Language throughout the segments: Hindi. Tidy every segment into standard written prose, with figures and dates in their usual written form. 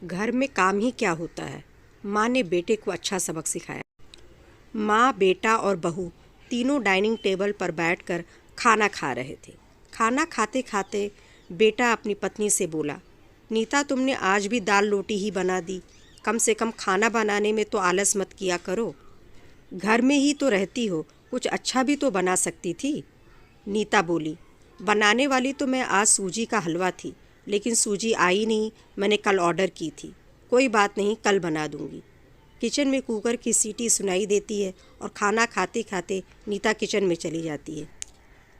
घर में काम ही क्या होता है। माँ ने बेटे को अच्छा सबक सिखाया। माँ, बेटा और बहू तीनों डाइनिंग टेबल पर बैठकर खाना खा रहे थे। खाना खाते खाते बेटा अपनी पत्नी से बोला, नीता, तुमने आज भी दाल रोटी ही बना दी। कम से कम खाना बनाने में तो आलस मत किया करो। घर में ही तो रहती हो, कुछ अच्छा भी तो बना सकती थी। नीता बोली, बनाने वाली तो मैं आज सूजी का हलवा थी, लेकिन सूजी आई नहीं। मैंने कल ऑर्डर की थी। कोई बात नहीं, कल बना दूंगी। किचन में कुकर की सीटी सुनाई देती है और खाना खाते खाते नीता किचन में चली जाती है।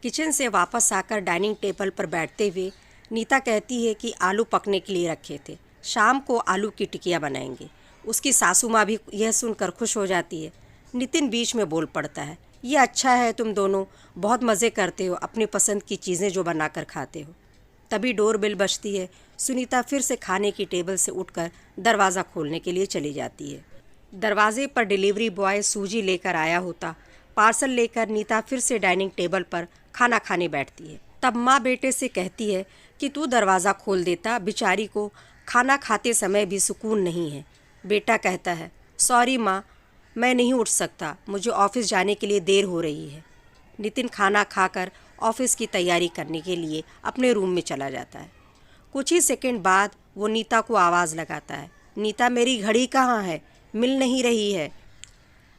किचन से वापस आकर डाइनिंग टेबल पर बैठते हुए नीता कहती है कि आलू पकने के लिए रखे थे, शाम को आलू की टिकिया बनाएंगे। उसकी सासू माँ भी यह सुनकर खुश हो जाती है। नितिन बीच में बोल पड़ता है, ये अच्छा है, तुम दोनों बहुत मज़े करते हो, अपनी पसंद की चीज़ें जो बनाकर खाते हो। तभी डोरबेल बजती है। सुनीता फिर से खाने की टेबल से उठकर दरवाज़ा खोलने के लिए चली जाती है। दरवाजे पर डिलीवरी बॉय सूजी लेकर आया होता। पार्सल लेकर नीता फिर से डाइनिंग टेबल पर खाना खाने बैठती है। तब माँ बेटे से कहती है कि तू दरवाज़ा खोल देता, बेचारी को खाना खाते समय भी सुकून नहीं है। बेटा कहता है, सॉरी माँ, मैं नहीं उठ सकता, मुझे ऑफिस जाने के लिए देर हो रही है। नितिन खाना खाकर ऑफिस की तैयारी करने के लिए अपने रूम में चला जाता है। कुछ ही सेकंड बाद वो नीता को आवाज़ लगाता है, नीता, मेरी घड़ी कहाँ है? मिल नहीं रही है।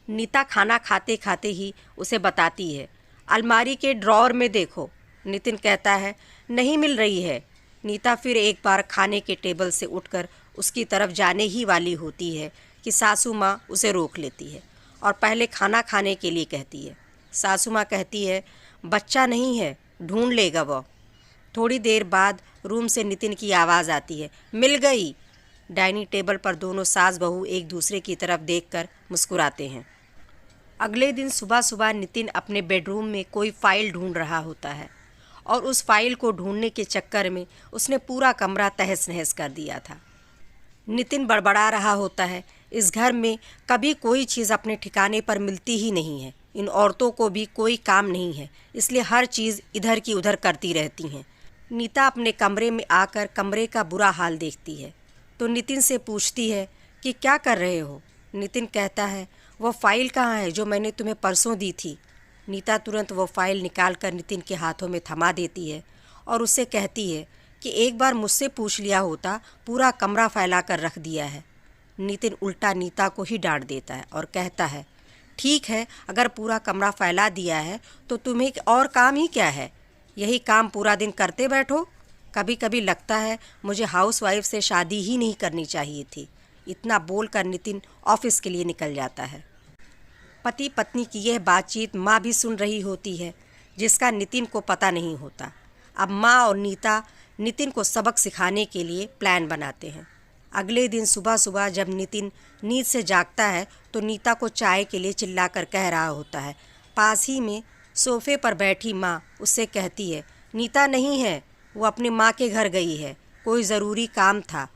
नीता खाना खाते खाते ही उसे बताती है, अलमारी के ड्रॉअर में देखो। नितिन कहता है, नहीं मिल रही है। नीता फिर एक बार खाने के टेबल से उठकर उसकी तरफ जाने ही वाली होती है कि सासू माँ उसे रोक लेती है और पहले खाना खाने के लिए कहती है। सासू माँ कहती है, बच्चा नहीं है, ढूंढ लेगा वो। थोड़ी देर बाद रूम से नितिन की आवाज़ आती है, मिल गई। डाइनिंग टेबल पर दोनों सास बहू एक दूसरे की तरफ देखकर मुस्कुराते हैं। अगले दिन सुबह सुबह नितिन अपने बेडरूम में कोई फाइल ढूंढ रहा होता है और उस फाइल को ढूंढने के चक्कर में उसने पूरा कमरा तहस नहस कर दिया था। नितिन बड़बड़ा रहा होता है, इस घर में कभी कोई चीज़ अपने ठिकाने पर मिलती ही नहीं है। इन औरतों को भी कोई काम नहीं है, इसलिए हर चीज़ इधर की उधर करती रहती हैं। नीता अपने कमरे में आकर कमरे का बुरा हाल देखती है तो नितिन से पूछती है कि क्या कर रहे हो। नितिन कहता है, वो फाइल कहाँ है जो मैंने तुम्हें परसों दी थी। नीता तुरंत वो फाइल निकाल कर नितिन के हाथों में थमा देती है और उससे कहती है कि एक बार मुझसे पूछ लिया होता, पूरा कमरा फैला कर रख दिया है। नितिन उल्टा नीता को ही डांट देता है और कहता है, ठीक है, अगर पूरा कमरा फैला दिया है तो तुम्हें और काम ही क्या है, यही काम पूरा दिन करते बैठो। कभी कभी लगता है मुझे हाउसवाइफ से शादी ही नहीं करनी चाहिए थी। इतना बोलकर नितिन ऑफिस के लिए निकल जाता है। पति पत्नी की यह बातचीत माँ भी सुन रही होती है, जिसका नितिन को पता नहीं होता। अब माँ और नीता नितिन को सबक सिखाने के लिए प्लान बनाते हैं। अगले दिन सुबह सुबह जब नितिन नींद से जागता है तो नीता को चाय के लिए चिल्लाकर कह रहा होता है। पास ही में सोफे पर बैठी माँ उससे कहती है, नीता नहीं है, वो अपनी माँ के घर गई है, कोई ज़रूरी काम था।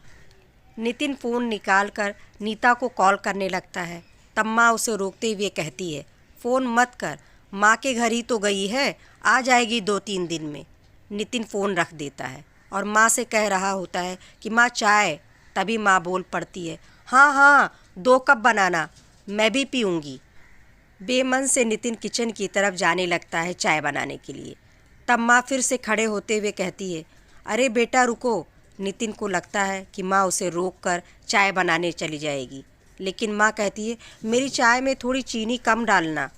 नितिन फ़ोन निकालकर नीता को कॉल करने लगता है। तब माँ उसे रोकते हुए कहती है, फ़ोन मत कर, माँ के घर ही तो गई है, आ जाएगी 2-3 दिन में। नितिन फ़ोन रख देता है और माँ से कह रहा होता है कि माँ चाय। तभी माँ बोल पड़ती है, हाँ हाँ, 2 कप बनाना, मैं भी पीऊँगी। बेमन से नितिन किचन की तरफ जाने लगता है चाय बनाने के लिए। तब माँ फिर से खड़े होते हुए कहती है, अरे बेटा रुको। नितिन को लगता है कि माँ उसे रोककर चाय बनाने चली जाएगी, लेकिन माँ कहती है, मेरी चाय में थोड़ी चीनी कम डालना।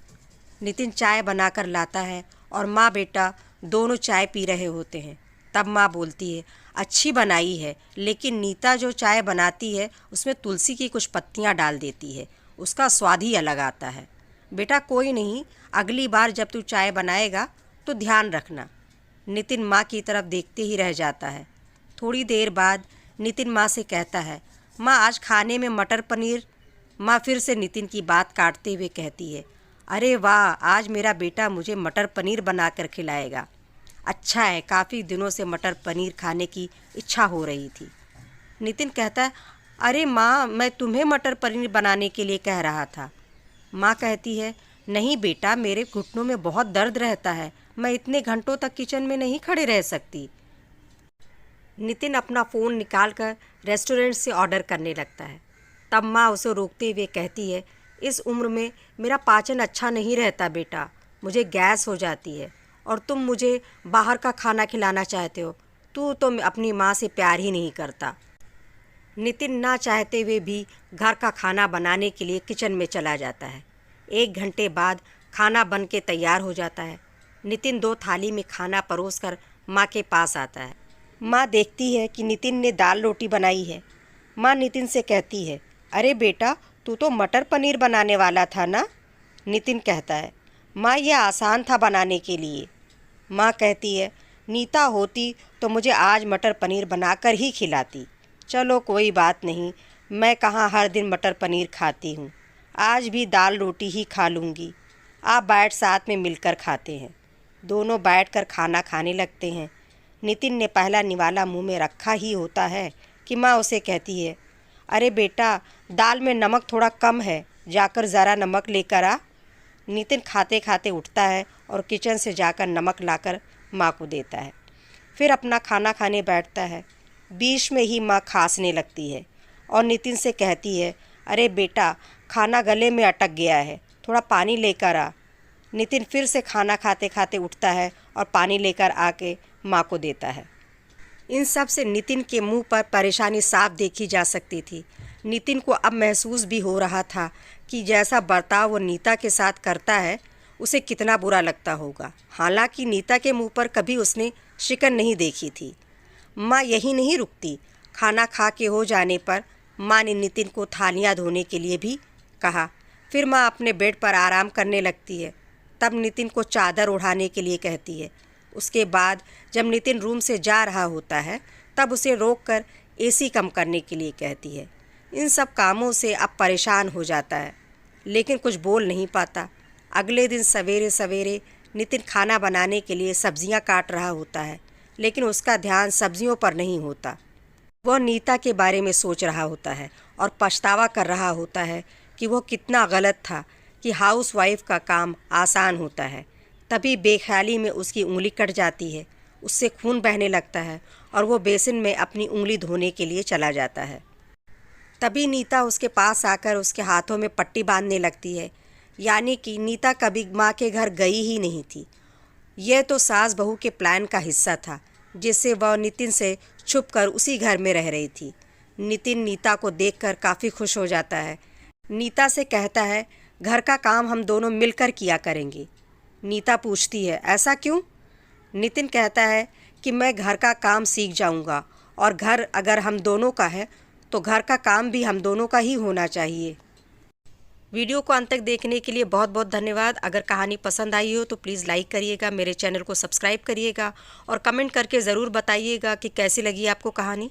नितिन चाय बनाकर लाता है और माँ बेटा दोनों चाय पी रहे होते हैं। तब माँ बोलती है, अच्छी बनाई है, लेकिन नीता जो चाय बनाती है उसमें तुलसी की कुछ पत्तियाँ डाल देती है, उसका स्वाद ही अलग आता है। बेटा कोई नहीं, अगली बार जब तू चाय बनाएगा तो ध्यान रखना। नितिन माँ की तरफ देखते ही रह जाता है। थोड़ी देर बाद नितिन माँ से कहता है, माँ आज खाने में मटर पनीर। माँ फिर से नितिन की बात काटते हुए कहती है, अरे वाह, आज मेरा बेटा मुझे मटर पनीर बनाकर खिलाएगा। अच्छा है, काफ़ी दिनों से मटर पनीर खाने की इच्छा हो रही थी। नितिन कहता है, अरे माँ, मैं तुम्हें मटर पनीर बनाने के लिए कह रहा था। माँ कहती है, नहीं बेटा, मेरे घुटनों में बहुत दर्द रहता है, मैं इतने घंटों तक किचन में नहीं खड़े रह सकती। नितिन अपना फ़ोन निकालकर रेस्टोरेंट से ऑर्डर करने लगता है। तब माँ उसे रोकते हुए कहती है, इस उम्र में मेरा पाचन अच्छा नहीं रहता बेटा, मुझे गैस हो जाती है और तुम मुझे बाहर का खाना खिलाना चाहते हो। तू तो अपनी माँ से प्यार ही नहीं करता। नितिन ना चाहते हुए भी घर का खाना बनाने के लिए किचन में चला जाता है। 1 घंटे बाद खाना बन के तैयार हो जाता है। नितिन 2 थाली में खाना परोसकर माँ के पास आता है। माँ देखती है कि नितिन ने दाल रोटी बनाई है। माँ नितिन से कहती है, अरे बेटा, तू तो मटर पनीर बनाने वाला था ना? नितिन कहता है, माँ यह आसान था बनाने के लिए। माँ कहती है, नीता होती तो मुझे आज मटर पनीर बनाकर ही खिलाती। चलो कोई बात नहीं, मैं कहाँ हर दिन मटर पनीर खाती हूँ, आज भी दाल रोटी ही खा लूँगी। आप बैठ साथ में मिलकर खाते हैं। दोनों बैठकर खाना खाने लगते हैं। नितिन ने पहला निवाला मुंह में रखा ही होता है कि माँ उसे कहती है, अरे बेटा, दाल में नमक थोड़ा कम है, जाकर ज़रा नमक लेकर आ। नितिन खाते खाते उठता है और किचन से जाकर नमक लाकर माँ को देता है। फिर अपना खाना खाने बैठता है। बीच में ही माँ खांसने लगती है और नितिन से कहती है, अरे बेटा, खाना गले में अटक गया है, थोड़ा पानी लेकर आ। नितिन फिर से खाना खाते खाते उठता है और पानी लेकर आके माँ को देता है। इन सब से नितिन के मुंह पर परेशानी साफ देखी जा सकती थी। नितिन को अब महसूस भी हो रहा था कि जैसा बर्ताव वो नीता के साथ करता है उसे कितना बुरा लगता होगा। हालांकि नीता के मुंह पर कभी उसने शिकन नहीं देखी थी। माँ यही नहीं रुकती। खाना खा के हो जाने पर माँ ने नितिन को थालियाँ धोने के लिए भी कहा। फिर माँ अपने बेड पर आराम करने लगती है। तब नितिन को चादर ओढ़ाने के लिए कहती है। उसके बाद जब नितिन रूम से जा रहा होता है तब उसे रोककर एसी कम करने के लिए कहती है। इन सब कामों से अब परेशान हो जाता है, लेकिन कुछ बोल नहीं पाता। अगले दिन सवेरे सवेरे नितिन खाना बनाने के लिए सब्जियां काट रहा होता है, लेकिन उसका ध्यान सब्जियों पर नहीं होता। वह नीता के बारे में सोच रहा होता है और पछतावा कर रहा होता है कि वह कितना गलत था कि हाउसवाइफ का काम आसान होता है। तभी बेख्याली में उसकी उंगली कट जाती है, उससे खून बहने लगता है और वो बेसिन में अपनी उंगली धोने के लिए चला जाता है। तभी नीता उसके पास आकर उसके हाथों में पट्टी बांधने लगती है। यानी कि नीता कभी माँ के घर गई ही नहीं थी। यह तो सास बहू के प्लान का हिस्सा था, जिससे वह नितिन से छुपकर उसी घर में रह रही थी। नितिन नीता को देखकर काफ़ी खुश हो जाता है। नीता से कहता है, घर का काम हम दोनों मिलकर किया करेंगे। नीता पूछती है, ऐसा क्यों? नितिन कहता है कि मैं घर का काम सीख जाऊंगा और घर अगर हम दोनों का है तो घर का काम भी हम दोनों का ही होना चाहिए। वीडियो को अंत तक देखने के लिए बहुत बहुत धन्यवाद। अगर कहानी पसंद आई हो तो प्लीज़ लाइक करिएगा, मेरे चैनल को सब्सक्राइब करिएगा और कमेंट करके ज़रूर बताइएगा कि कैसी लगी आपको कहानी।